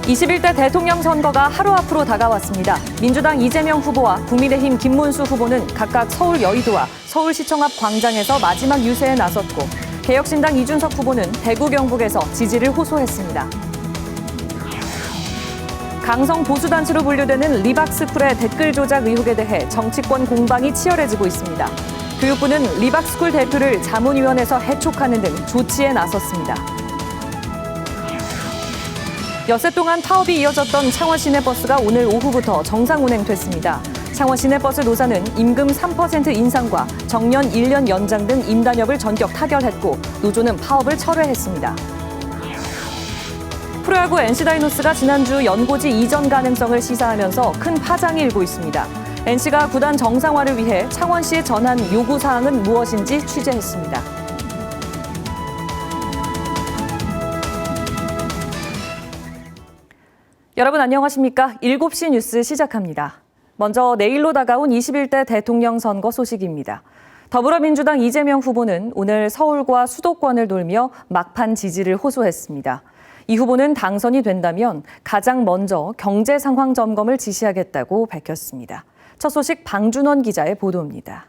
21대 대통령 선거가 하루 앞으로 다가왔습니다. 민주당 이재명 후보와 국민의힘 김문수 후보는 각각 서울 여의도와 서울시청 앞 광장에서 마지막 유세에 나섰고, 개혁신당 이준석 후보는 대구 경북에서 지지를 호소했습니다. 강성 보수단체로 분류되는 리박스쿨의 댓글 조작 의혹에 대해 정치권 공방이 치열해지고 있습니다. 교육부는 리박스쿨 대표를 자문위원회에서 해촉하는 등 조치에 나섰습니다. 엿새 동안 파업이 이어졌던 창원 시내버스가 오늘 오후부터 정상 운행됐습니다. 창원 시내버스 노사는 임금 3% 인상과 정년 1년 연장 등 임단협을 전격 타결했고, 노조는 파업을 철회했습니다. 프로야구 NC다이노스가 지난주 연고지 이전 가능성을 시사하면서 큰 파장이 일고 있습니다. NC가 구단 정상화를 위해 창원시에 전한 요구사항은 무엇인지 취재했습니다. 여러분 안녕하십니까? 7시 뉴스 시작합니다. 먼저 내일로 다가온 21대 대통령 선거 소식입니다. 더불어민주당 이재명 후보는 오늘 서울과 수도권을 돌며 막판 지지를 호소했습니다. 이 후보는 당선이 된다면 가장 먼저 경제 상황 점검을 지시하겠다고 밝혔습니다. 첫 소식 방준원 기자의 보도입니다.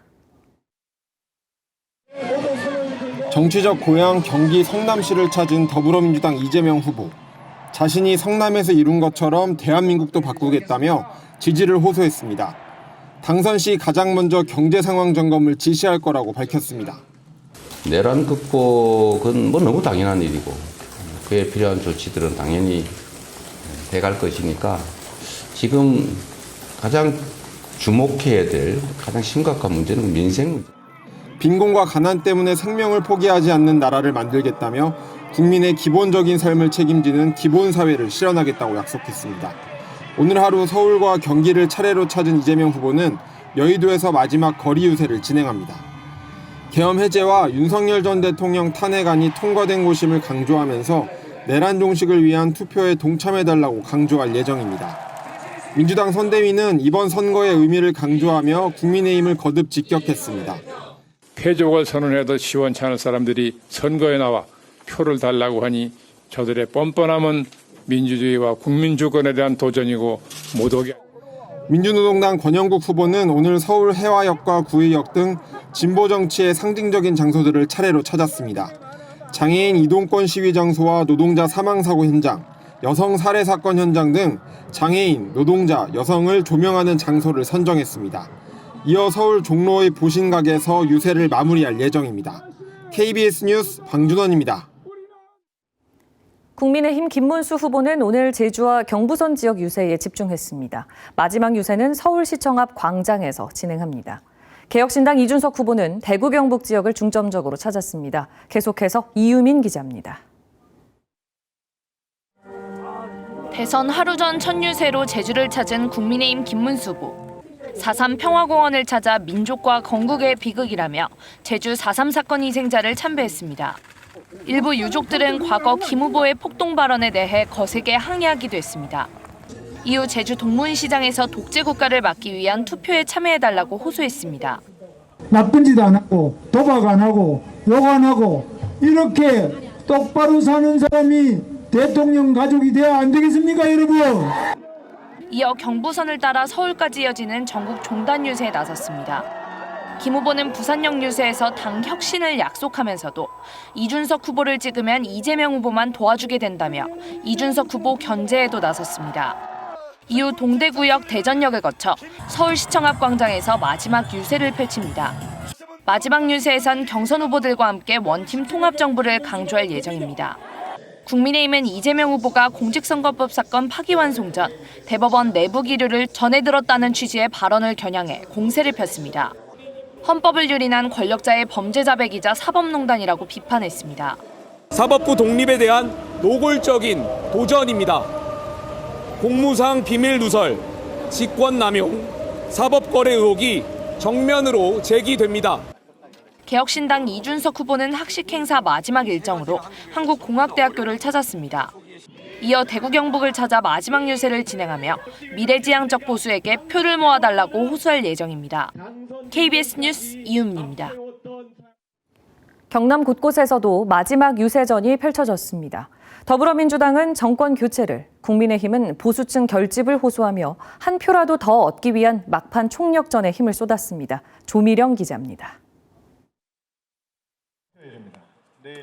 정치적 고향 경기 성남시를 찾은 더불어민주당 이재명 후보. 자신이 성남에서 이룬 것처럼 대한민국도 바꾸겠다며 지지를 호소했습니다. 당선 시 가장 먼저 경제 상황 점검을 지시할 거라고 밝혔습니다. 내란 극복은 너무 당연한 일이고, 그에 필요한 조치들은 당연히 돼갈 것이니까 지금 가장 주목해야 될 가장 심각한 문제는 민생 문제. 빈곤과 가난 때문에 생명을 포기하지 않는 나라를 만들겠다며 국민의 기본적인 삶을 책임지는 기본사회를 실현하겠다고 약속했습니다. 오늘 하루 서울과 경기를 차례로 찾은 이재명 후보는 여의도에서 마지막 거리 유세를 진행합니다. 계엄 해제와 윤석열 전 대통령 탄핵안이 통과된 곳임을 강조하면서 내란 종식을 위한 투표에 동참해달라고 강조할 예정입니다. 민주당 선대위는 이번 선거의 의미를 강조하며 국민의힘을 거듭 직격했습니다. 패족을 선언해도 시원치 않은 사람들이 선거에 나와 표를 달라고 하니 저들의 뻔뻔함은 민주주의와 국민주권에 대한 도전이고 모독이. 민주노동당 권영국 후보는 오늘 서울 해화역과 구의역 등 진보 정치의 상징적인 장소들을 차례로 찾았습니다. 장애인 이동권 시위 장소와 노동자 사망사고 현장, 여성 살해 사건 현장 등 장애인, 노동자, 여성을 조명하는 장소를 선정했습니다. 이어 서울 종로의 보신각에서 유세를 마무리할 예정입니다. KBS 뉴스 방준원입니다. 국민의힘 김문수 후보는 오늘 제주와 경부선 지역 유세에 집중했습니다. 마지막 유세는 서울시청 앞 광장에서 진행합니다. 개혁신당 이준석 후보는 대구 경북 지역을 중점적으로 찾았습니다. 계속해서 이유민 기자입니다. 대선 하루 전 첫 유세로 제주를 찾은 국민의힘 김문수 후보. 4.3 평화공원을 찾아 민족과 건국의 비극이라며 제주 4.3 사건 희생자를 참배했습니다. 일부 유족들은 과거 김 후보의 폭동 발언에 대해 거세게 항의하기도 했습니다. 이후 제주 동문시장에서 독재 국가를 막기 위한 투표에 참여해달라고 호소했습니다. 나쁜 짓 안 하고 도박 안 하고 욕 안 하고 이렇게 똑바로 사는 사람이 대통령 가족이 돼야 안 되겠습니까, 여러분? 이어 경부선을 따라 서울까지 이어지는 전국 종단 유세에 나섰습니다. 김 후보는 부산역 유세에서 당 혁신을 약속하면서도 이준석 후보를 찍으면 이재명 후보만 도와주게 된다며 이준석 후보 견제에도 나섰습니다. 이후 동대구역 대전역을 거쳐 서울시청 앞 광장에서 마지막 유세를 펼칩니다. 마지막 유세에선 경선 후보들과 함께 원팀 통합정부를 강조할 예정입니다. 국민의힘은 이재명 후보가 공직선거법 사건 파기환송 전 대법원 내부 기류를 전해 들었다는 취지의 발언을 겨냥해 공세를 폈습니다. 헌법을 유린한 권력자의 범죄 자백이자 사법농단이라고 비판했습니다. 사법부 독립에 대한 노골적인 도전입니다. 공무상 비밀 누설, 직권남용, 사법거래 의혹이 정면으로 제기됩니다. 개혁신당 이준석 후보는 학식 행사 마지막 일정으로 한국공학대학교를 찾았습니다. 이어 대구 경북을 찾아 마지막 유세를 진행하며 미래지향적 보수에게 표를 모아달라고 호소할 예정입니다. KBS 뉴스 이윤미입니다. 경남 곳곳에서도 마지막 유세전이 펼쳐졌습니다. 더불어민주당은 정권 교체를, 국민의힘은 보수층 결집을 호소하며 한 표라도 더 얻기 위한 막판 총력전에 힘을 쏟았습니다. 조미령 기자입니다.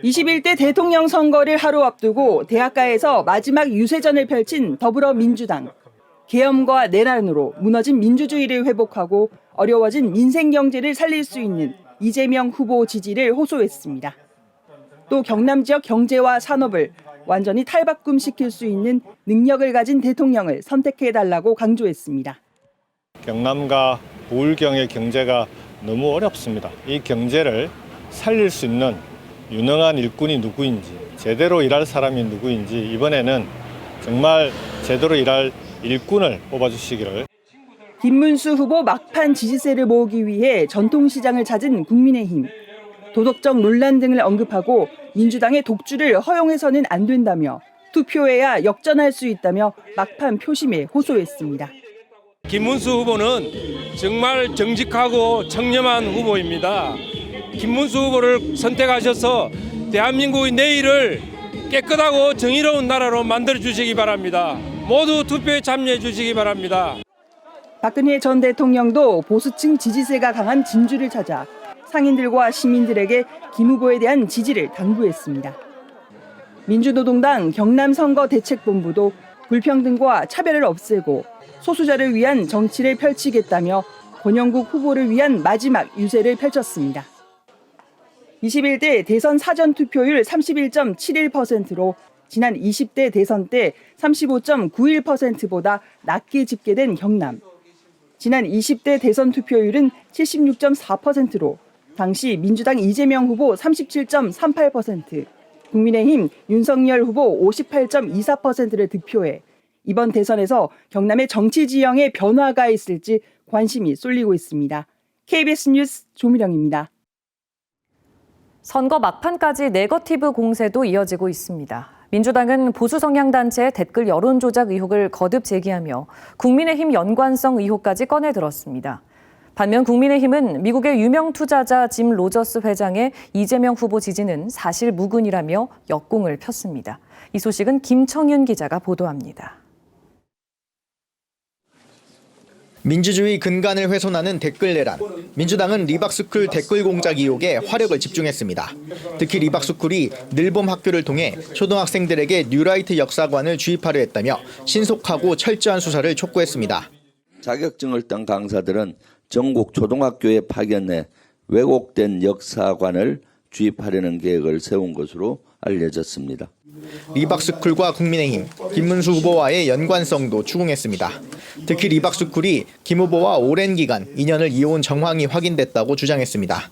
21대 대통령 선거를 하루 앞두고 대학가에서 마지막 유세전을 펼친 더불어민주당. 계엄과 내란으로 무너진 민주주의를 회복하고 어려워진 민생 경제를 살릴 수 있는 이재명 후보 지지를 호소했습니다. 또 경남 지역 경제와 산업을 완전히 탈바꿈시킬 수 있는 능력을 가진 대통령을 선택해달라고 강조했습니다. 경남과 부울경의 경제가 너무 어렵습니다. 이 경제를 살릴 수 있는 유능한 일꾼이 누구인지, 제대로 일할 사람이 누구인지 이번에는 정말 제대로 일할 일꾼을 뽑아주시기를. 김문수 후보 막판 지지세를 모으기 위해 전통시장을 찾은 국민의힘. 도덕적 논란 등을 언급하고 민주당의 독주를 허용해서는 안 된다며 투표해야 역전할 수 있다며 막판 표심에 호소했습니다. 김문수 후보는 정말 정직하고 청렴한 후보입니다. 김문수 후보를 선택하셔서 대한민국의 내일을 깨끗하고 정의로운 나라로 만들어 주시기 바랍니다. 모두 투표에 참여해 주시기 바랍니다. 박근혜 전 대통령도 보수층 지지세가 강한 진주를 찾아 상인들과 시민들에게 김 후보에 대한 지지를 당부했습니다. 민주노동당 경남선거대책본부도 불평등과 차별을 없애고 소수자를 위한 정치를 펼치겠다며 권영국 후보를 위한 마지막 유세를 펼쳤습니다. 21대 대선 사전투표율 31.71%로 지난 20대 대선 때 35.91%보다 낮게 집계된 경남. 지난 20대 대선 투표율은 76.4%로 당시 민주당 이재명 후보 37.38%, 국민의힘 윤석열 후보 58.24%를 득표해 이번 대선에서 경남의 정치 지형에 변화가 있을지 관심이 쏠리고 있습니다. KBS 뉴스 조미령입니다. 선거 막판까지 네거티브 공세도 이어지고 있습니다. 민주당은 보수 성향 단체의 댓글 여론 조작 의혹을 거듭 제기하며 국민의힘 연관성 의혹까지 꺼내 들었습니다. 반면 국민의힘은 미국의 유명 투자자 짐 로저스 회장의 이재명 후보 지지는 사실 무근이라며 역공을 폈습니다. 이 소식은 김청윤 기자가 보도합니다. 민주주의 근간을 훼손하는 댓글 내란. 민주당은 리박스쿨 댓글 공작 의혹에 화력을 집중했습니다. 특히 리박스쿨이 늘봄 학교를 통해 초등학생들에게 뉴라이트 역사관을 주입하려 했다며 신속하고 철저한 수사를 촉구했습니다. 자격증을 딴 강사들은 전국 초등학교에 파견해 왜곡된 역사관을 주입하려는 계획을 세운 것으로 알려졌습니다. 리박스쿨과 국민의힘, 김문수 후보와의 연관성도 추궁했습니다. 특히 리박스쿨이 김 후보와 오랜 기간 인연을 이어온 정황이 확인됐다고 주장했습니다.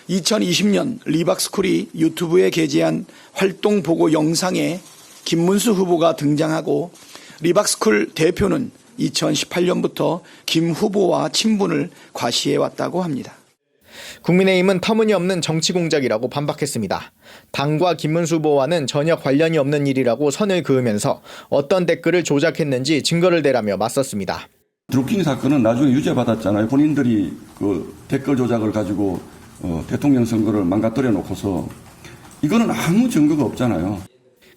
2020년 리박스쿨이 유튜브에 게재한 활동 보고 영상에 김문수 후보가 등장하고 리박스쿨 대표는 2018년부터 김 후보와 친분을 과시해왔다고 합니다. 국민의힘은 터무니없는 정치 공작이라고 반박했습니다. 당과 김문수 후보와는 전혀 관련이 없는 일이라고 선을 그으면서 어떤 댓글을 조작했는지 증거를 대라며 맞섰습니다. 드루킹 사건은 나중에 유죄받았잖아요. 본인들이 그 댓글 조작을 가지고 대통령 선거를 망가뜨려 놓고서 이거는 아무 증거가 없잖아요.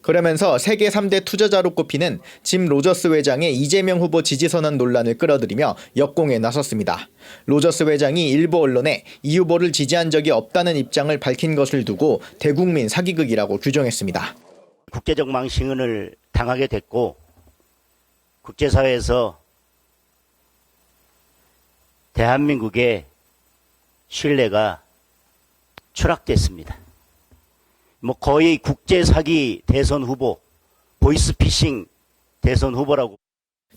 그러면서 세계 3대 투자자로 꼽히는 짐 로저스 회장의 이재명 후보 지지선언 논란을 끌어들이며 역공에 나섰습니다. 로저스 회장이 일부 언론에 이 후보를 지지한 적이 없다는 입장을 밝힌 것을 두고 대국민 사기극이라고 규정했습니다. 국제적 망신을 당하게 됐고 국제사회에서 대한민국의 신뢰가 추락됐습니다. 거의 국제사기 대선 후보, 보이스피싱 대선 후보라고.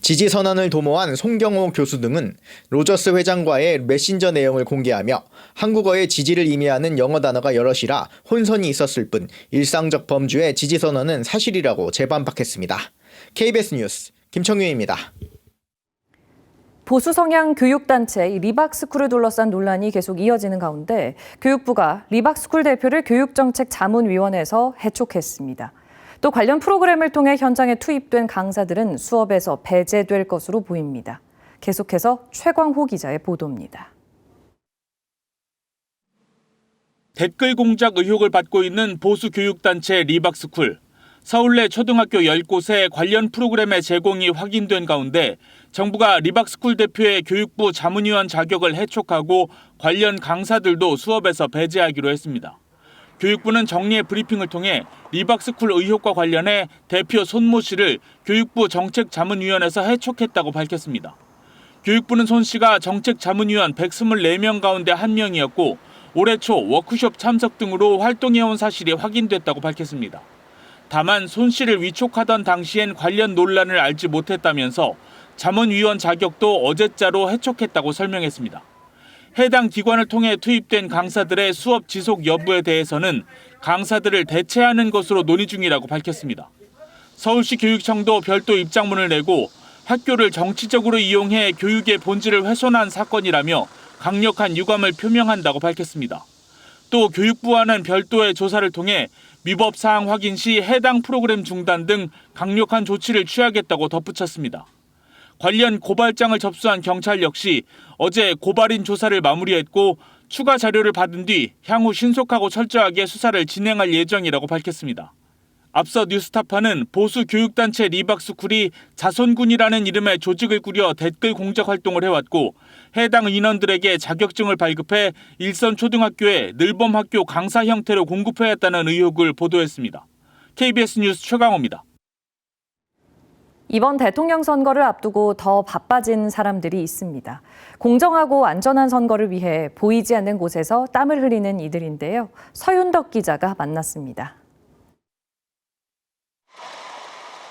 지지 선언을 도모한 송경호 교수 등은 로저스 회장과의 메신저 내용을 공개하며 한국어의 지지를 의미하는 영어 단어가 여럿이라 혼선이 있었을 뿐 일상적 범주의 지지 선언은 사실이라고 재반박했습니다. KBS 뉴스 김청윤입니다. 보수 성향 교육단체 리박스쿨을 둘러싼 논란이 계속 이어지는 가운데 교육부가 리박스쿨 대표를 교육정책자문위원회에서 해촉했습니다. 또 관련 프로그램을 통해 현장에 투입된 강사들은 수업에서 배제될 것으로 보입니다. 계속해서 최광호 기자의 보도입니다. 댓글 공작 의혹을 받고 있는 보수 교육단체 리박스쿨. 서울 내 초등학교 10곳에 관련 프로그램의 제공이 확인된 가운데 정부가 리박스쿨 대표의 교육부 자문위원 자격을 해촉하고 관련 강사들도 수업에서 배제하기로 했습니다. 교육부는 정리의 브리핑을 통해 리박스쿨 의혹과 관련해 대표 손모 씨를 교육부 정책자문위원회에서 해촉했다고 밝혔습니다. 교육부는 손 씨가 정책자문위원 124명 가운데 한 명이었고 올해 초 워크숍 참석 등으로 활동해온 사실이 확인됐다고 밝혔습니다. 다만 손 씨를 위촉하던 당시엔 관련 논란을 알지 못했다면서 자문위원 자격도 어제자로 해촉했다고 설명했습니다. 해당 기관을 통해 투입된 강사들의 수업 지속 여부에 대해서는 강사들을 대체하는 것으로 논의 중이라고 밝혔습니다. 서울시 교육청도 별도 입장문을 내고 학교를 정치적으로 이용해 교육의 본질을 훼손한 사건이라며 강력한 유감을 표명한다고 밝혔습니다. 또 교육부와는 별도의 조사를 통해 위법 사항 확인 시 해당 프로그램 중단 등 강력한 조치를 취하겠다고 덧붙였습니다. 관련 고발장을 접수한 경찰 역시 어제 고발인 조사를 마무리했고 추가 자료를 받은 뒤 향후 신속하고 철저하게 수사를 진행할 예정이라고 밝혔습니다. 앞서 뉴스타파는 보수 교육단체 리박스쿨이 자손군이라는 이름의 조직을 꾸려 댓글 공작 활동을 해왔고 해당 인원들에게 자격증을 발급해 일선 초등학교에 늘범학교 강사 형태로 공급해왔다는 의혹을 보도했습니다. KBS 뉴스 최강호입니다. 이번 대통령 선거를 앞두고 더 바빠진 사람들이 있습니다. 공정하고 안전한 선거를 위해 보이지 않는 곳에서 땀을 흘리는 이들인데요. 서윤덕 기자가 만났습니다.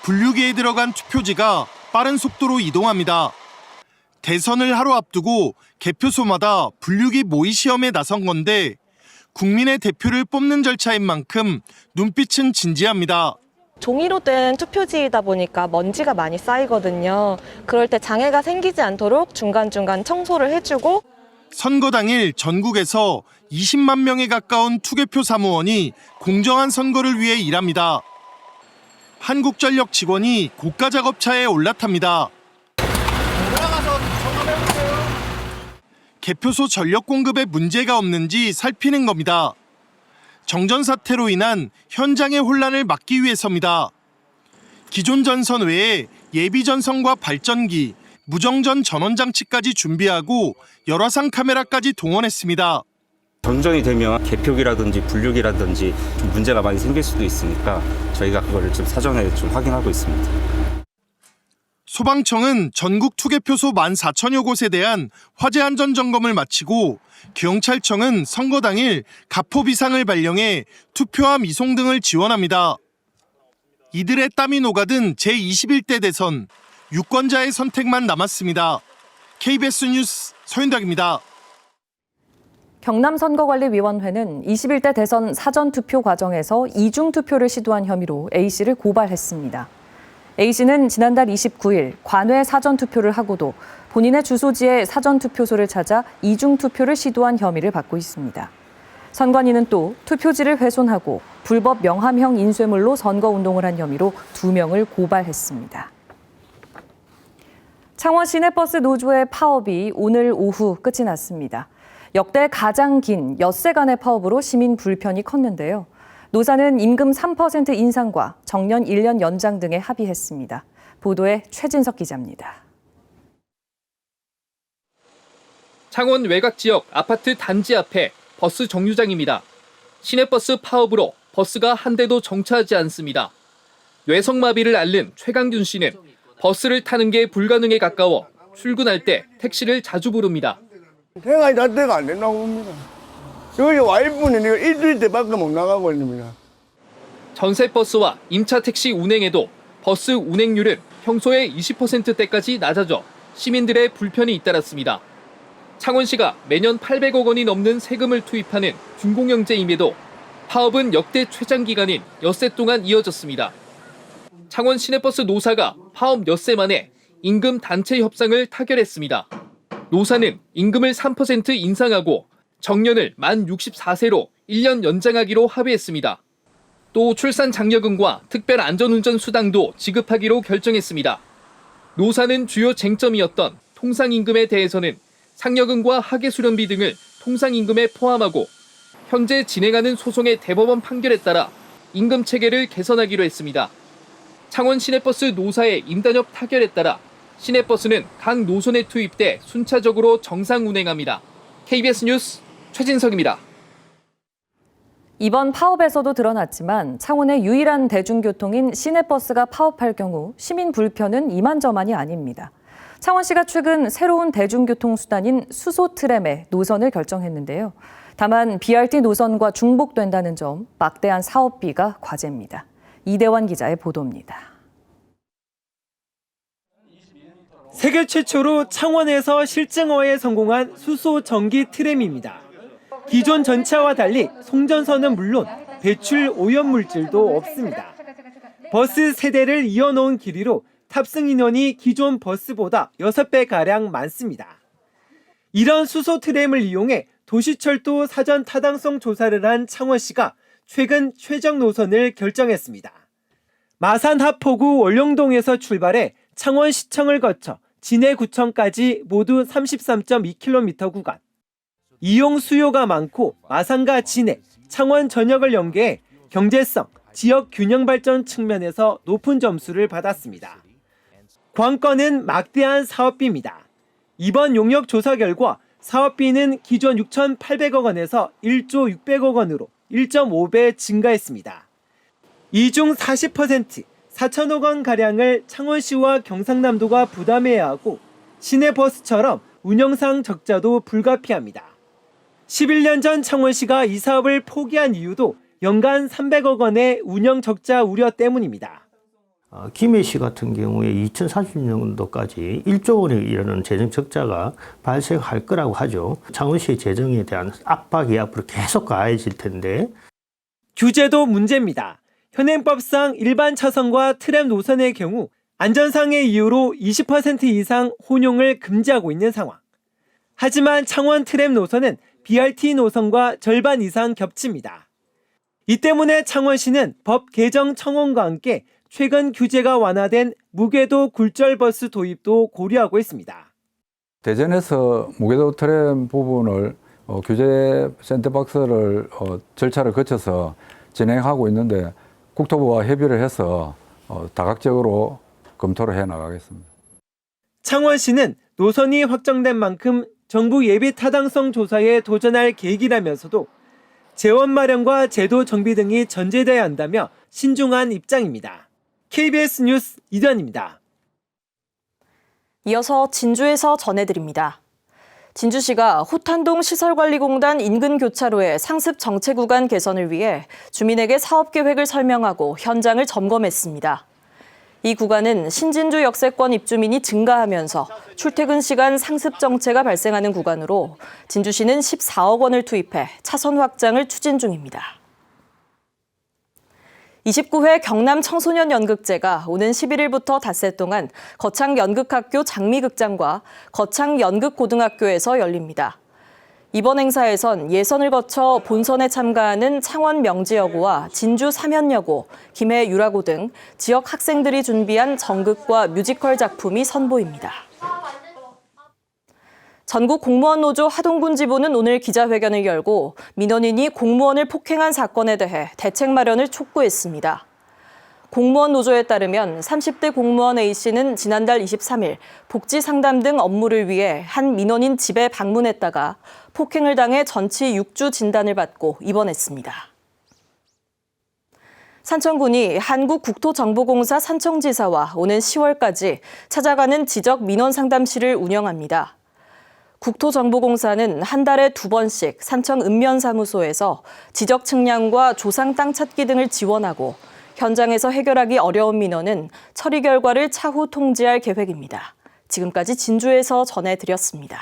분류기에 들어간 투표지가 빠른 속도로 이동합니다. 대선을 하루 앞두고 개표소마다 분류기 모의 시험에 나선 건데 국민의 대표를 뽑는 절차인 만큼 눈빛은 진지합니다. 종이로 된 투표지이다 보니까 먼지가 많이 쌓이거든요. 그럴 때 장애가 생기지 않도록 중간중간 청소를 해주고 선거 당일 전국에서 20만 명에 가까운 투개표 사무원이 공정한 선거를 위해 일합니다. 한국전력 직원이 고가 작업차에 올라탑니다. 개표소 전력 공급에 문제가 없는지 살피는 겁니다. 정전 사태로 인한 현장의 혼란을 막기 위해서입니다. 기존 전선 외에 예비 전선과 발전기, 무정전 전원 장치까지 준비하고 열화상 카메라까지 동원했습니다. 정전이 되면 개표기라든지 분류기라든지 좀 문제가 많이 생길 수도 있으니까 저희가 그거를 좀 사전에 좀 확인하고 있습니다. 소방청은 전국 투개표소 14,000여 곳에 대한 화재 안전 점검을 마치고 경찰청은 선거 당일 가포 비상을 발령해 투표함 이송 등을 지원합니다. 이들의 땀이 녹아든 제21대 대선, 유권자의 선택만 남았습니다. KBS 뉴스 서윤덕입니다. 경남선거관리위원회는 21대 대선 사전투표 과정에서 이중투표를 시도한 혐의로 A씨를 고발했습니다. A씨는 지난달 29일 관외 사전투표를 하고도 본인의 주소지에 사전투표소를 찾아 이중투표를 시도한 혐의를 받고 있습니다. 선관위는 또 투표지를 훼손하고 불법 명함형 인쇄물로 선거운동을 한 혐의로 2명을 고발했습니다. 창원 시내버스 노조의 파업이 오늘 오후 끝이 났습니다. 역대 가장 긴 엿새간의 파업으로 시민 불편이 컸는데요. 노사는 임금 3% 인상과 정년 1년 연장 등에 합의했습니다. 보도에 최진석 기자입니다. 창원 외곽 지역 아파트 단지 앞에 버스 정류장입니다. 시내버스 파업으로 버스가 한 대도 정차하지 않습니다. 뇌성마비를 앓는 최강균 씨는 버스를 타는 게 불가능에 가까워 출근할 때 택시를 자주 부릅니다. 생활이 자체가 안 된다고 봅니다. 여기 와이프는 이거 일주일 때밖에 못 나가고 있습니다. 전세버스와 임차 택시 운행에도 버스 운행률은 평소의 20%대까지 낮아져 시민들의 불편이 잇따랐습니다. 창원시가 매년 800억 원이 넘는 세금을 투입하는 준공영제임에도 파업은 역대 최장 기간인 엿새 동안 이어졌습니다. 창원 시내버스 노사가 파업 엿새 만에 임금 단체 협상을 타결했습니다. 노사는 임금을 3% 인상하고 정년을 만 64세로 1년 연장하기로 합의했습니다. 또 출산 장려금과 특별 안전운전 수당도 지급하기로 결정했습니다. 노사는 주요 쟁점이었던 통상임금에 대해서는 상여금과 하계수련비 등을 통상임금에 포함하고 현재 진행하는 소송의 대법원 판결에 따라 임금 체계를 개선하기로 했습니다. 창원 시내버스 노사의 임단협 타결에 따라 시내버스는 각 노선에 투입돼 순차적으로 정상 운행합니다. KBS 뉴스 최진석입니다. 이번 파업에서도 드러났지만 창원의 유일한 대중교통인 시내버스가 파업할 경우 시민 불편은 이만저만이 아닙니다. 창원시가 최근 새로운 대중교통수단인 수소트램의 노선을 결정했는데요. 다만 BRT 노선과 중복된다는 점, 막대한 사업비가 과제입니다. 이대환 기자의 보도입니다. 세계 최초로 창원에서 실증어에 성공한 수소 전기 트램입니다. 기존 전차와 달리 송전선은 물론 배출 오염 물질도 없습니다. 버스 세대를 이어놓은 길이로 탑승 인원이 기존 버스보다 6배가량 많습니다. 이런 수소 트램을 이용해 도시철도 사전 타당성 조사를 한 창원시가 최근 최적 노선을 결정했습니다. 마산 하포구 월령동에서 출발해 창원시청을 거쳐 진해구청까지 모두 33.2km 구간. 이용 수요가 많고 마산과 진해, 창원 전역을 연계해 경제성, 지역 균형 발전 측면에서 높은 점수를 받았습니다. 관건은 막대한 사업비입니다. 이번 용역 조사 결과 사업비는 기존 6,800억 원에서 1조 600억 원으로 1.5배 증가했습니다. 이 중 40%, 4천억 원가량을 창원시와 경상남도가 부담해야 하고 시내버스처럼 운영상 적자도 불가피합니다. 11년 전 창원시가 이 사업을 포기한 이유도 연간 300억 원의 운영 적자 우려 때문입니다. 김해시 같은 경우에 2030년도까지 1조 원에 이르는 재정 적자가 발생할 거라고 하죠. 창원시의 재정에 대한 압박이 앞으로 계속 가해질 텐데. 규제도 문제입니다. 현행법상 일반 차선과 트램 노선의 경우 안전상의 이유로 20% 이상 혼용을 금지하고 있는 상황. 하지만 창원 트램 노선은 BRT 노선과 절반 이상 겹칩니다. 이 때문에 창원시는 법 개정 청원과 함께 최근 규제가 완화된 무궤도 굴절버스 도입도 고려하고 있습니다. 대전에서 무궤도 트램 부분을 규제 샌드박스를 절차를 거쳐서 진행하고 있는데 국토부와 협의를 해서 다각적으로 검토를 해 나가겠습니다. 창원시는 노선이 확정된 만큼 정부 예비 타당성 조사에 도전할 계획이라면서도 재원 마련과 제도 정비 등이 전제돼야 한다며 신중한 입장입니다. KBS 뉴스 이단입니다. 이어서 진주에서 전해드립니다. 진주시가 호탄동 시설관리공단 인근 교차로의 상습 정체 구간 개선을 위해 주민에게 사업 계획을 설명하고 현장을 점검했습니다. 이 구간은 신진주 역세권 입주민이 증가하면서 출퇴근 시간 상습 정체가 발생하는 구간으로 진주시는 14억 원을 투입해 차선 확장을 추진 중입니다. 29회 경남 청소년 연극제가 오는 11일부터 닷새 동안 거창연극학교 장미극장과 거창연극고등학교에서 열립니다. 이번 행사에선 예선을 거쳐 본선에 참가하는 창원 명지여고와 진주 사면여고, 김해 유라고 등 지역 학생들이 준비한 정극과 뮤지컬 작품이 선보입니다. 전국 공무원 노조 하동군 지부는 오늘 기자회견을 열고 민원인이 공무원을 폭행한 사건에 대해 대책 마련을 촉구했습니다. 공무원 노조에 따르면 30대 공무원 A씨는 지난달 23일 복지 상담 등 업무를 위해 한 민원인 집에 방문했다가 폭행을 당해 전치 6주 진단을 받고 입원했습니다. 산청군이 한국국토정보공사 산청지사와 오는 10월까지 찾아가는 지적 민원 상담실을 운영합니다. 국토정보공사는 한 달에 2번씩 산청 읍면사무소에서 지적 측량과 조상 땅 찾기 등을 지원하고 현장에서 해결하기 어려운 민원은 처리 결과를 차후 통지할 계획입니다. 지금까지 진주에서 전해드렸습니다.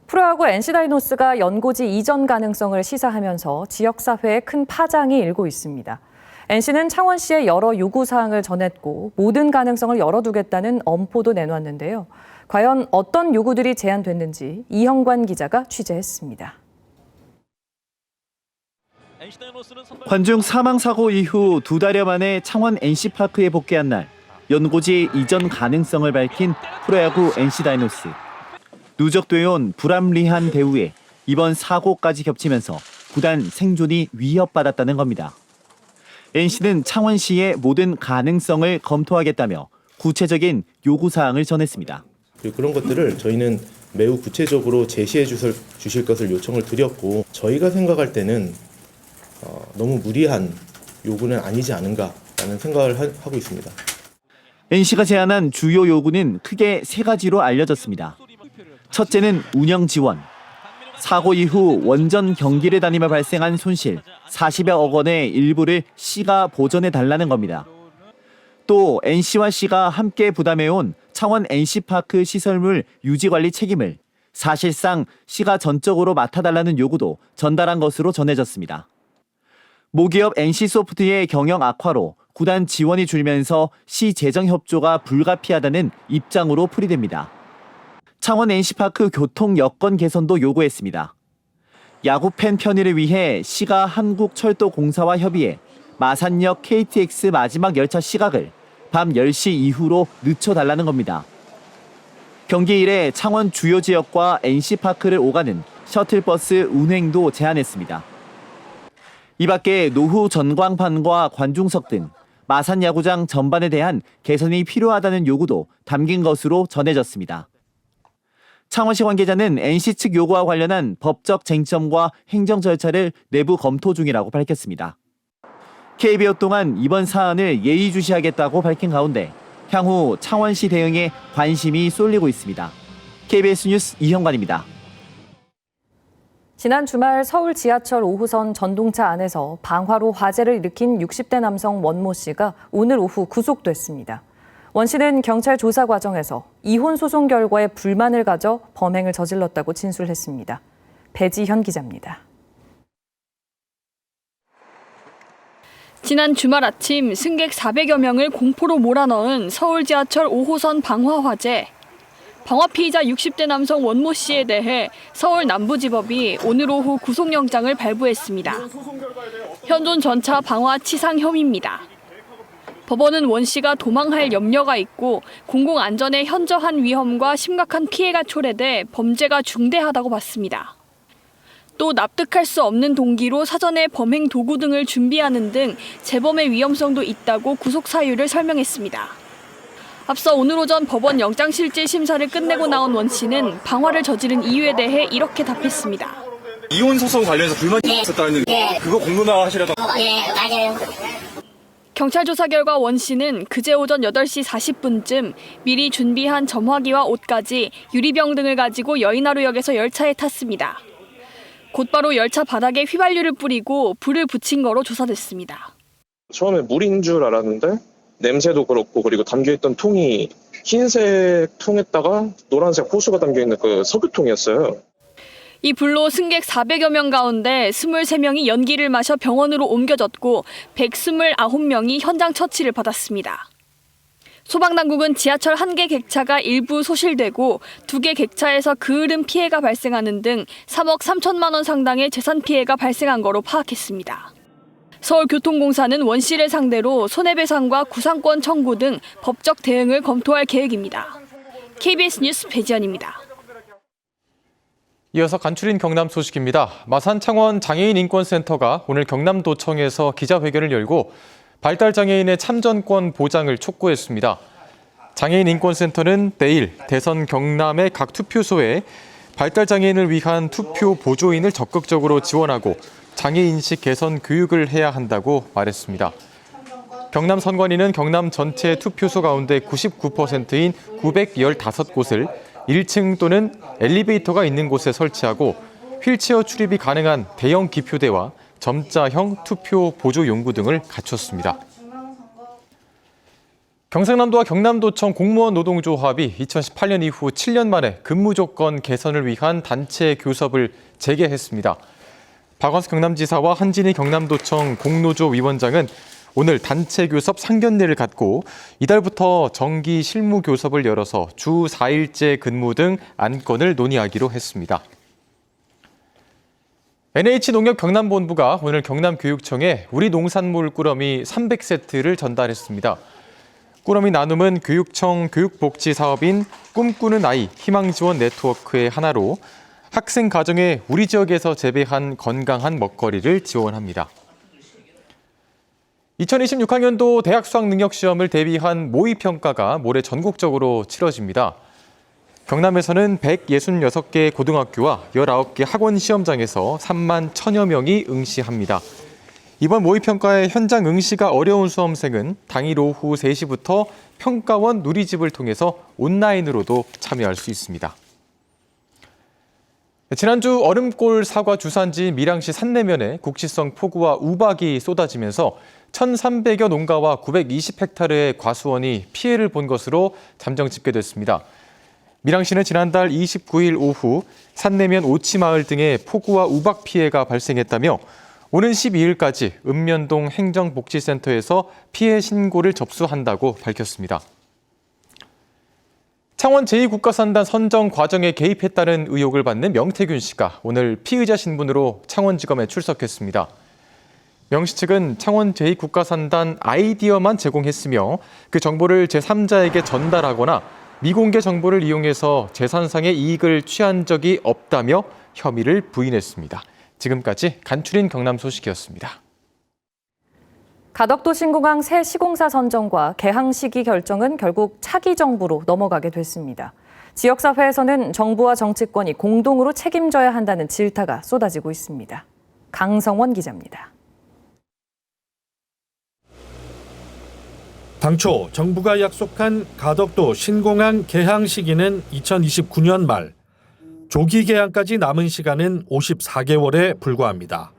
프로야구 NC다이노스가 연고지 이전 가능성을 시사하면서 지역사회에 큰 파장이 일고 있습니다. NC는 창원시에 여러 요구사항을 전했고 모든 가능성을 열어두겠다는 엄포도 내놨는데요. 과연 어떤 요구들이 제안됐는지 이형관 기자가 취재했습니다. 관중 사망사고 이후 2달여 만에 창원 NC파크에 복귀한 날, 연고지 이전 가능성을 밝힌 프로야구 NC다이노스. 누적돼 온 불합리한 대우에 이번 사고까지 겹치면서 구단 생존이 위협받았다는 겁니다. NC는 창원시의 모든 가능성을 검토하겠다며 구체적인 요구사항을 전했습니다. 그런 것들을 저희는 매우 구체적으로 제시해 주실 것을 요청을 드렸고, 저희가 생각할 때는 너무 무리한 요구는 아니지 않은가라는 생각을 하고 있습니다. NC가 제안한 주요 요구는 크게 세 가지로 알려졌습니다. 첫째는 운영 지원. 사고 이후 원전 경기를 다니며 발생한 손실 40여억 원의 일부를 시가 보전해달라는 겁니다. 또 NC와 시가 함께 부담해온 창원 NC파크 시설물 유지관리 책임을 사실상 시가 전적으로 맡아달라는 요구도 전달한 것으로 전해졌습니다. 모기업 NC소프트의 경영 악화로 구단 지원이 줄면서 시 재정 협조가 불가피하다는 입장으로 풀이됩니다. 창원 NC파크 교통 여건 개선도 요구했습니다. 야구팬 편의를 위해 시가 한국철도공사와 협의해 마산역 KTX 마지막 열차 시각을 밤 10시 이후로 늦춰달라는 겁니다. 경기 이래 창원 주요 지역과 NC파크를 오가는 셔틀버스 운행도 제한했습니다. 이 밖에 노후 전광판과 관중석 등 마산 야구장 전반에 대한 개선이 필요하다는 요구도 담긴 것으로 전해졌습니다. 창원시 관계자는 NC 측 요구와 관련한 법적 쟁점과 행정 절차를 내부 검토 중이라고 밝혔습니다. KBO 또한 이번 사안을 예의주시하겠다고 밝힌 가운데 향후 창원시 대응에 관심이 쏠리고 있습니다. KBS 뉴스 이형관입니다. 지난 주말 서울 지하철 5호선 전동차 안에서 방화로 화재를 일으킨 60대 남성 원모 씨가 오늘 오후 구속됐습니다. 원 씨는 경찰 조사 과정에서 이혼 소송 결과에 불만을 가져 범행을 저질렀다고 진술했습니다. 배지현 기자입니다. 지난 주말 아침 승객 400여 명을 공포로 몰아넣은 서울 지하철 5호선 방화 화재. 방화 피의자 60대 남성 원모 씨에 대해 서울 남부지법이 오늘 오후 구속영장을 발부했습니다. 현존 전차 방화 치상 혐의입니다. 법원은 원 씨가 도망할 염려가 있고 공공안전에 현저한 위험과 심각한 피해가 초래돼 범죄가 중대하다고 봤습니다. 또 납득할 수 없는 동기로 사전에 범행 도구 등을 준비하는 등 재범의 위험성도 있다고 구속 사유를 설명했습니다. 앞서 오늘 오전 법원 영장실질 심사를 끝내고 나온 원 씨는 방화를 저지른 이유에 대해 이렇게 답했습니다. 이혼 소송 관련해서 불만이 있었다는 그거 공론화하시려다. 맞아요. 경찰 조사 결과 원 씨는 그제 오전 8시 40분쯤 미리 준비한 점화기와 옷까지 유리병 등을 가지고 여의나루역에서 열차에 탔습니다. 곧바로 열차 바닥에 휘발유를 뿌리고 불을 붙인 거로 조사됐습니다. 처음에 물인 줄 알았는데 냄새도 그렇고, 그리고 담겨있던 통이 흰색 통에다가 노란색 호수가 담겨있는 그 석유통이었어요. 이 불로 승객 400여 명 가운데 23명이 연기를 마셔 병원으로 옮겨졌고 129명이 현장 처치를 받았습니다. 소방당국은 지하철 1개 객차가 일부 소실되고 2개 객차에서 그을음 피해가 발생하는 등 3억 3천만 원 상당의 재산 피해가 발생한 거로 파악했습니다. 서울교통공사는 원 씨를 상대로 손해배상과 구상권 청구 등 법적 대응을 검토할 계획입니다. KBS 뉴스 배지연입니다. 이어서 간추린 경남 소식입니다. 마산 창원 장애인인권센터가 오늘 경남도청에서 기자회견을 열고 발달장애인의 참전권 보장을 촉구했습니다. 장애인인권센터는 내일 대선 경남의 각 투표소에 발달장애인을 위한 투표 보조인을 적극적으로 지원하고 장애인식 개선 교육을 해야 한다고 말했습니다. 경남 선관위는 경남 전체 투표소 가운데 99%인 915곳을 1층 또는 엘리베이터가 있는 곳에 설치하고 휠체어 출입이 가능한 대형 기표대와 점자형 투표 보조 용구 등을 갖췄습니다. 경상남도와 경남도청 공무원 노동조합이 2018년 이후 7년 만에 근무 조건 개선을 위한 단체 교섭을 재개했습니다. 박원석 경남지사와 한진희 경남도청 공노조 위원장은 오늘 단체 교섭 상견례를 갖고 이달부터 정기 실무 교섭을 열어서 주 4일제 근무 등 안건을 논의하기로 했습니다. NH농협 경남본부가 오늘 경남교육청에 우리 농산물 꾸러미 300세트를 전달했습니다. 꾸러미 나눔은 교육청 교육복지사업인 꿈꾸는 아이 희망지원 네트워크의 하나로 학생 가정에 우리 지역에서 재배한 건강한 먹거리를 지원합니다. 2026학년도 대학 수학능력시험을 대비한 모의평가가 모레 전국적으로 치러집니다. 경남에서는 166개 고등학교와 19개 학원 시험장에서 3만 1,000여 명이 응시합니다. 이번 모의평가의 현장 응시가 어려운 수험생은 당일 오후 3시부터 평가원 누리집을 통해서 온라인으로도 참여할 수 있습니다. 지난주 얼음골 사과 주산지 밀양시 산내면에 국지성 폭우와 우박이 쏟아지면서 1,300여 농가와 920헥타르의 과수원이 피해를 본 것으로 잠정 집계됐습니다. 밀양시는 지난달 29일 오후 산내면 오치마을 등의 폭우와 우박 피해가 발생했다며 오는 12일까지 읍면동 행정복지센터에서 피해 신고를 접수한다고 밝혔습니다. 창원 제2국가산단 선정 과정에 개입했다는 의혹을 받는 명태균 씨가 오늘 피의자 신분으로 창원지검에 출석했습니다. 명 씨 측은 창원 제2국가산단 아이디어만 제공했으며 그 정보를 제3자에게 전달하거나 미공개 정보를 이용해서 재산상의 이익을 취한 적이 없다며 혐의를 부인했습니다. 지금까지 간추린 경남 소식이었습니다. 가덕도 신공항 새 시공사 선정과 개항 시기 결정은 결국 차기 정부로 넘어가게 됐습니다. 지역사회에서는 정부와 정치권이 공동으로 책임져야 한다는 질타가 쏟아지고 있습니다. 강성원 기자입니다. 당초 정부가 약속한 가덕도 신공항 개항 시기는 2029년 말, 조기 개항까지 남은 시간은 54개월에 불과합니다.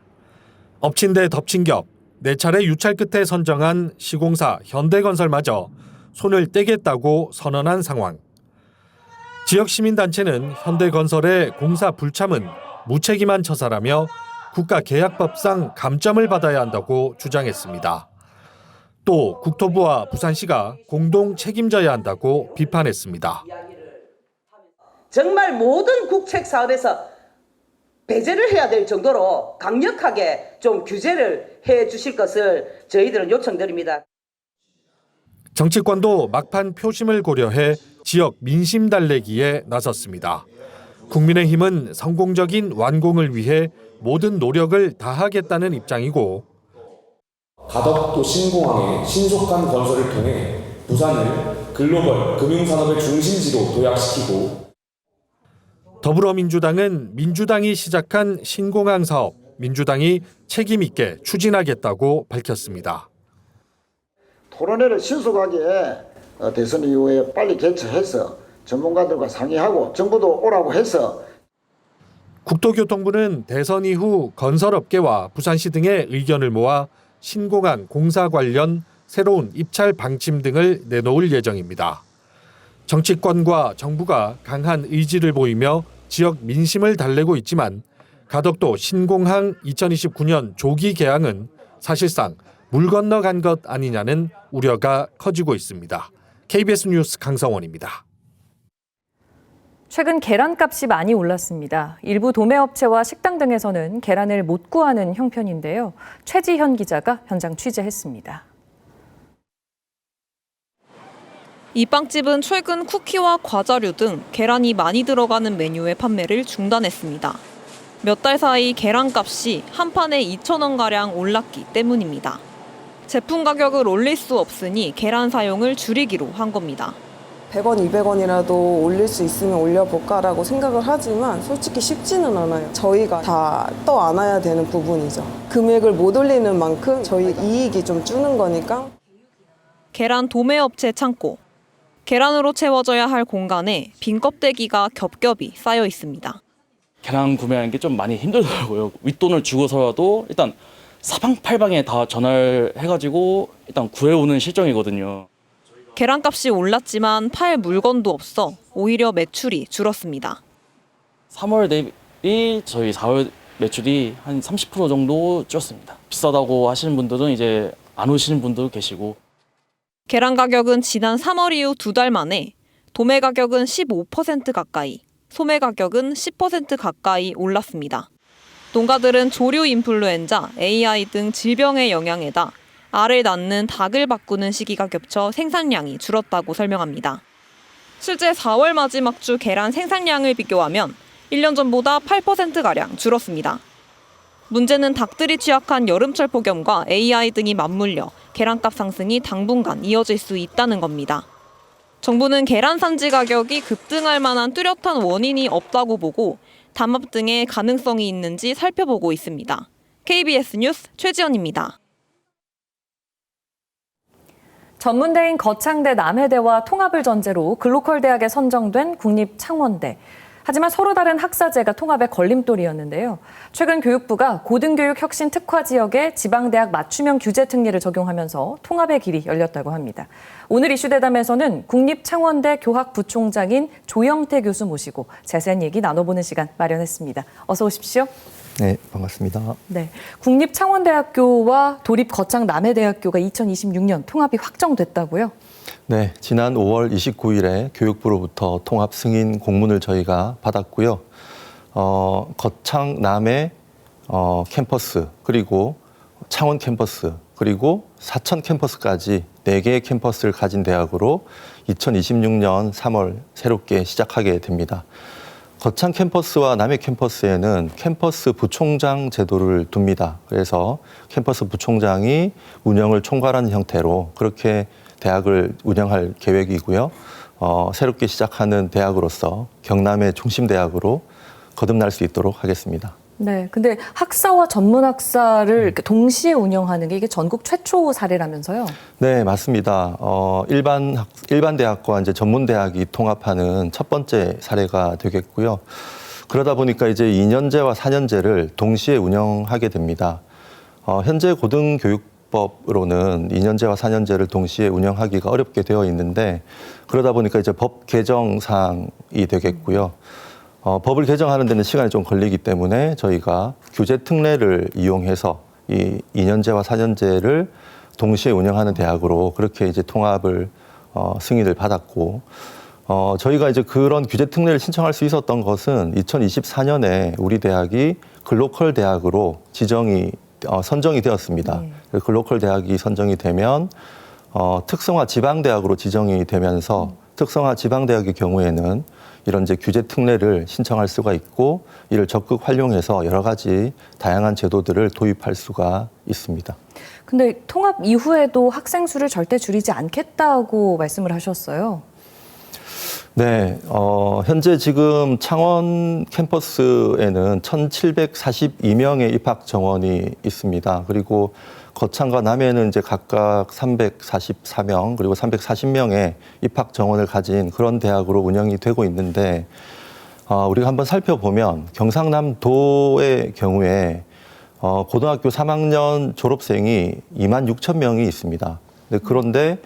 엎친 데 덮친 격, 4차례 유찰 끝에 선정한 시공사 현대건설마저 손을 떼겠다고 선언한 상황. 지역 시민단체는 현대건설의 공사 불참은 무책임한 처사라며 국가계약법상 감점을 받아야 한다고 주장했습니다. 또 국토부와 부산시가 공동 책임져야 한다고 비판했습니다. 정말 모든 국책 사업에서 배제를 해야 될 정도로 강력하게 좀 규제를 해 주실 것을 저희들은 요청드립니다. 정치권도 막판 표심을 고려해 지역 민심 달래기에 나섰습니다. 국민의힘은 성공적인 완공을 위해 모든 노력을 다하겠다는 입장이고, 가덕도 신공항의 신속한 건설을 통해 부산을 글로벌 금융산업의 중심지로 도약시키고, 더불어민주당은 민주당이 시작한 신공항 사업, 민주당이 책임 있게 추진하겠다고 밝혔습니다. 토론회를 신속하게 대선 이후에 빨리 개최해서 전문가들과 상의하고 정부도 오라고 해서. 국토교통부는 대선 이후 건설업계와 부산시 등의 의견을 모아 신공항 공사 관련 새로운 입찰 방침 등을 내놓을 예정입니다. 정치권과 정부가 강한 의지를 보이며 지역 민심을 달래고 있지만 가덕도 신공항 2029년 조기 개항은 사실상 물 건너간 것 아니냐는 우려가 커지고 있습니다. KBS 뉴스 강성원입니다. 최근 계란값이 많이 올랐습니다. 일부 도매업체와 식당 등에서는 계란을 못 구하는 형편인데요. 최지현 기자가 현장 취재했습니다. 이 빵집은 최근 쿠키와 과자류 등 계란이 많이 들어가는 메뉴의 판매를 중단했습니다. 몇 달 사이 계란값이 한 판에 2,000원가량 올랐기 때문입니다. 제품 가격을 올릴 수 없으니 계란 사용을 줄이기로 한 겁니다. 100원, 200원이라도 올릴 수 있으면 올려볼까라고 생각을 하지만 솔직히 쉽지는 않아요. 저희가 다 떠안아야 되는 부분이죠. 금액을 못 올리는 만큼 저희 이익이 좀 주는 거니까. 계란 도매업체 창고. 계란으로 채워져야 할 공간에 빈 껍데기가 겹겹이 쌓여 있습니다. 계란 구매하는 게 좀 많이 힘들더라고요. 윗돈을 주고서라도 일단 사방팔방에 다 전화를 해가지고 일단 구해오는 실정이거든요. 계란값이 올랐지만 팔 물건도 없어 오히려 매출이 줄었습니다. 3월 대비 저희 4월 매출이 한 30% 정도 줄었습니다. 비싸다고 하시는 분들은 이제 안 오시는 분도 계시고. 계란 가격은 지난 3월 이후 2달 만에 도매 가격은 15% 가까이, 소매 가격은 10% 가까이 올랐습니다. 농가들은 조류 인플루엔자, AI 등 질병의 영향에다 알을 낳는 닭을 바꾸는 시기가 겹쳐 생산량이 줄었다고 설명합니다. 실제 4월 마지막 주 계란 생산량을 비교하면 1년 전보다 8%가량 줄었습니다. 문제는 닭들이 취약한 여름철 폭염과 AI 등이 맞물려 계란값 상승이 당분간 이어질 수 있다는 겁니다. 정부는 계란 산지 가격이 급등할 만한 뚜렷한 원인이 없다고 보고 담합 등의 가능성이 있는지 살펴보고 있습니다. KBS 뉴스 최지연입니다. 전문대인 거창대 남해대와 통합을 전제로 글로컬 대학에 선정된 국립창원대. 하지만 서로 다른 학사제가 통합의 걸림돌이었는데요. 최근 교육부가 고등교육 혁신 특화 지역에 지방대학 맞춤형 규제 특례를 적용하면서 통합의 길이 열렸다고 합니다. 오늘 이슈대담에서는 국립창원대 교학부총장인 조영태 교수 모시고 자세한 얘기 나눠보는 시간 마련했습니다. 어서 오십시오. 네, 반갑습니다. 네, 국립창원대학교와 도립거창남해대학교가 2026년 통합이 확정됐다고요? 네, 지난 5월 29일에 교육부로부터 통합 승인 공문을 저희가 받았고요. 거창 남해 캠퍼스, 그리고 창원 캠퍼스, 그리고 사천 캠퍼스까지 4개의 캠퍼스를 가진 대학으로 2026년 3월 새롭게 시작하게 됩니다. 거창 캠퍼스와 남해 캠퍼스에는 캠퍼스 부총장 제도를 둡니다. 그래서 캠퍼스 부총장이 운영을 총괄하는 형태로 그렇게 대학을 운영할 계획이고요. 새롭게 시작하는 대학으로서 경남의 중심 대학으로 거듭날 수 있도록 하겠습니다. 네, 근데 학사와 전문학사를 동시에 운영하는 게 이게 전국 최초 사례라면서요? 네, 맞습니다. 일반 대학과 이제 전문 대학이 통합하는 첫 번째 사례가 되겠고요. 그러다 보니까 이제 2년제와 4년제를 동시에 운영하게 됩니다. 현재 고등교육법으로는 2년제와 4년제를 동시에 운영하기가 어렵게 되어 있는데, 그러다 보니까 이제 법 개정 사항이 되겠고요. 법을 개정하는 데는 시간이 좀 걸리기 때문에 저희가 규제 특례를 이용해서 이 2년제와 4년제를 동시에 운영하는 대학으로 그렇게 이제 통합을 승인을 받았고, 저희가 이제 그런 규제 특례를 신청할 수 있었던 것은 2024년에 우리 대학이 글로컬 대학으로 선정이 되었습니다. 글로컬 대학이 선정이 되면 특성화 지방대학으로 지정이 되면서 특성화 지방대학의 경우에는 이런 이제 규제 특례를 신청할 수가 있고, 이를 적극 활용해서 여러 가지 다양한 제도들을 도입할 수가 있습니다. 근데 통합 이후에도 학생 수를 절대 줄이지 않겠다고 말씀을 하셨어요. 네, 현재 지금 창원 캠퍼스에는 1,742명의 입학 정원이 있습니다. 그리고 거창과 남해는 이제 각각 344명, 그리고 340명의 입학 정원을 가진 그런 대학으로 운영이 되고 있는데, 우리가 한번 살펴보면 경상남도의 경우에 고등학교 3학년 졸업생이 26,000명이 있습니다. 그런데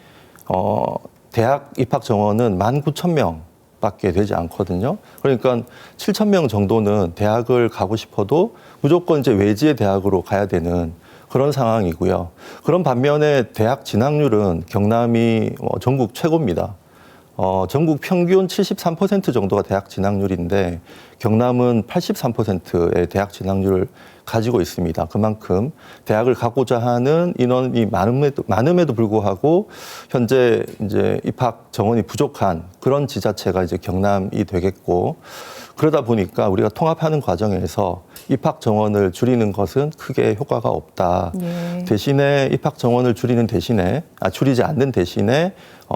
대학 입학 정원은 19,000명밖에 되지 않거든요. 그러니까 7,000명 정도는 대학을 가고 싶어도 무조건 이제 외지의 대학으로 가야 되는 그런 상황이고요. 그런 반면에 대학 진학률은 경남이 전국 최고입니다. 전국 평균 73% 정도가 대학 진학률인데 경남은 83%의 대학 진학률을 가지고 있습니다. 그만큼 대학을 가고자 하는 인원이 많음에도 불구하고 현재 이제 입학 정원이 부족한 그런 지자체가 이제 경남이 되겠고, 그러다 보니까 우리가 통합하는 과정에서 입학 정원을 줄이는 것은 크게 효과가 없다. 대신에 입학 정원을 줄이지 않는 대신에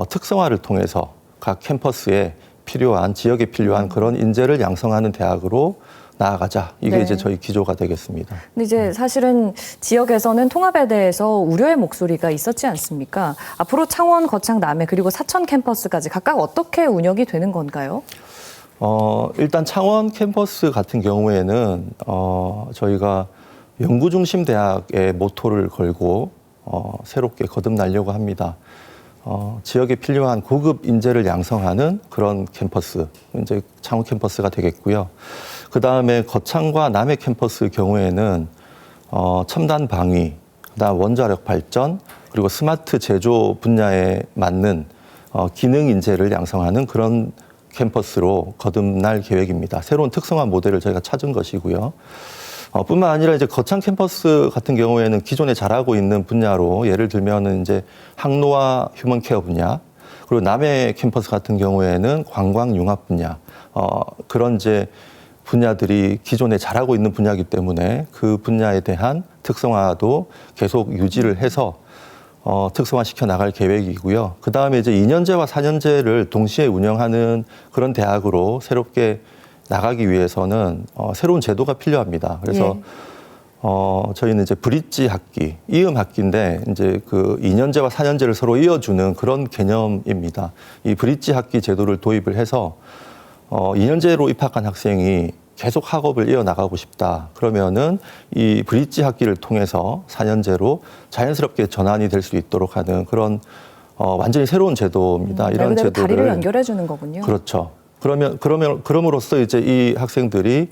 특성화를 통해서 각 캠퍼스에 필요한, 지역에 필요한 그런 인재를 양성하는 대학으로 나아가자. 이게 이제 저희 기조가 되겠습니다. 근데 이제 사실은 지역에서는 통합에 대해서 우려의 목소리가 있었지 않습니까? 앞으로 창원, 거창, 남해 그리고 사천 캠퍼스까지 각각 어떻게 운영이 되는 건가요? 일단 창원 캠퍼스 같은 경우에는 저희가 연구중심 대학의 모토를 걸고 새롭게 거듭나려고 합니다. 지역에 필요한 고급 인재를 양성하는 그런 캠퍼스, 이제 창원 캠퍼스가 되겠고요. 그 다음에 거창과 남해 캠퍼스 경우에는 첨단 방위, 그다음 원자력 발전, 그리고 스마트 제조 분야에 맞는 기능 인재를 양성하는 그런 캠퍼스로 거듭날 계획입니다. 새로운 특성화 모델을 저희가 찾은 것이고요. 뿐만 아니라 이제 거창 캠퍼스 같은 경우에는 기존에 잘하고 있는 분야로, 예를 들면은 이제 항로와 휴먼 케어 분야, 그리고 남해 캠퍼스 같은 경우에는 관광 융합 분야, 그런 이제 분야들이 기존에 잘하고 있는 분야이기 때문에 그 분야에 대한 특성화도 계속 유지를 해서 특성화시켜 나갈 계획이고요. 그다음에 이제 2년제와 4년제를 동시에 운영하는 그런 대학으로 새롭게 나가기 위해서는 새로운 제도가 필요합니다. 그래서 저희는 이제 브릿지 학기, 이음 학기인데 이제 그 2년제와 4년제를 서로 이어주는 그런 개념입니다. 이 브릿지 학기 제도를 도입을 해서 2년제로 입학한 학생이 계속 학업을 이어나가고 싶다. 그러면은 이 브릿지 학기를 통해서 4년제로 자연스럽게 전환이 될 수 있도록 하는 그런 완전히 새로운 제도입니다. 이런 제도를 다리를 연결해 주는 거군요. 그렇죠. 그럼으로써 이제 이 학생들이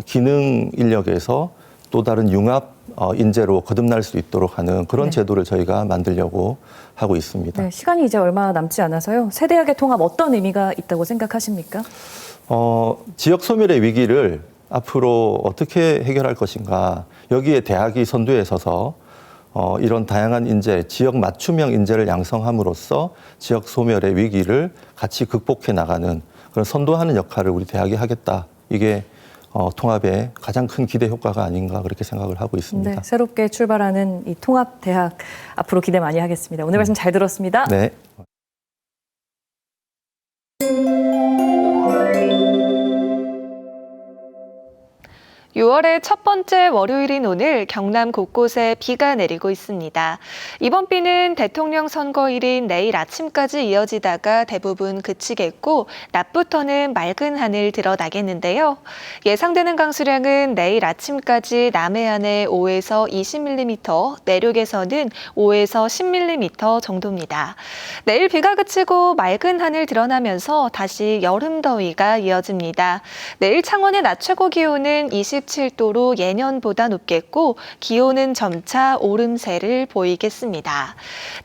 기능 인력에서 또 다른 융합 인재로 거듭날 수 있도록 하는 그런 제도를 저희가 만들려고 하고 있습니다. 네, 시간이 이제 얼마 남지 않아서요. 세대학의 통합 어떤 의미가 있다고 생각하십니까? 지역 소멸의 위기를 앞으로 어떻게 해결할 것인가. 여기에 대학이 선두에 서서 이런 다양한 인재, 지역 맞춤형 인재를 양성함으로써 지역 소멸의 위기를 같이 극복해 나가는 그런 선도하는 역할을 우리 대학이 하겠다. 이게 통합의 가장 큰 기대 효과가 아닌가 그렇게 생각을 하고 있습니다. 네, 새롭게 출발하는 이 통합대학 앞으로 기대 많이 하겠습니다. 오늘 말씀 잘 들었습니다. 네. (6월의) 첫 번째 월요일인 오늘 경남 곳곳에 비가 내리고 있습니다. 이번 비는 대통령 선거일인 내일 아침까지 이어지다가 대부분 그치겠고 낮부터는 맑은 하늘 드러나겠는데요. 예상되는 강수량은 내일 아침까지 남해안에 5에서 20mm, 내륙에서는 5에서 10mm 정도입니다. 내일 비가 그치고 맑은 하늘 드러나면서 다시 여름 더위가 이어집니다. 내일 창원의 낮 최고 기온은 27도로 예년보다 높겠고 기온은 점차 오름세를 보이겠습니다.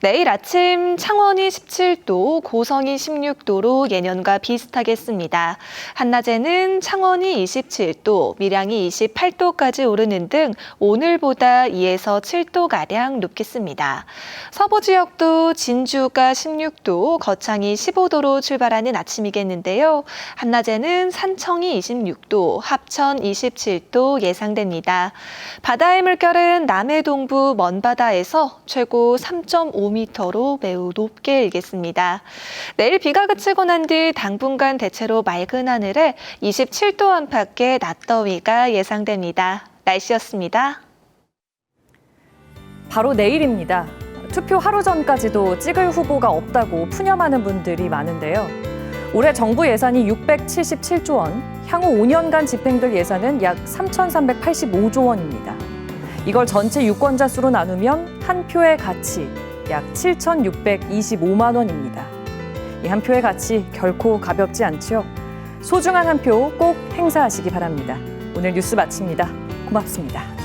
내일 아침 창원이 17도, 고성이 16도로 예년과 비슷하겠습니다. 한낮에는 창원이 27도, 밀양이 28도까지 오르는 등 오늘보다 2에서 7도가량 높겠습니다. 서부 지역도 진주가 16도, 거창이 15도로 출발하는 아침이겠는데요. 한낮에는 산청이 26도, 합천 27도 예상됩니다. 바다의 물결은 남해 동부 먼바다에서 최고 3.5m로 매우 높게 일겠습니다. 내일 비가 그치고 난 뒤 당분간 대체로 맑은 하늘에 27도 안팎의 낮더위가 예상됩니다. 날씨였습니다. 바로 내일입니다. 투표 하루 전까지도 찍을 후보가 없다고 푸념하는 분들이 많은데요. 올해 정부 예산이 677조 원, 향후 5년간 집행될 예산은 약 3,385조 원입니다. 이걸 전체 유권자 수로 나누면 한 표의 가치 약 7,625만 원입니다. 이 한 표의 가치 결코 가볍지 않죠. 소중한 한 표 꼭 행사하시기 바랍니다. 오늘 뉴스 마칩니다. 고맙습니다.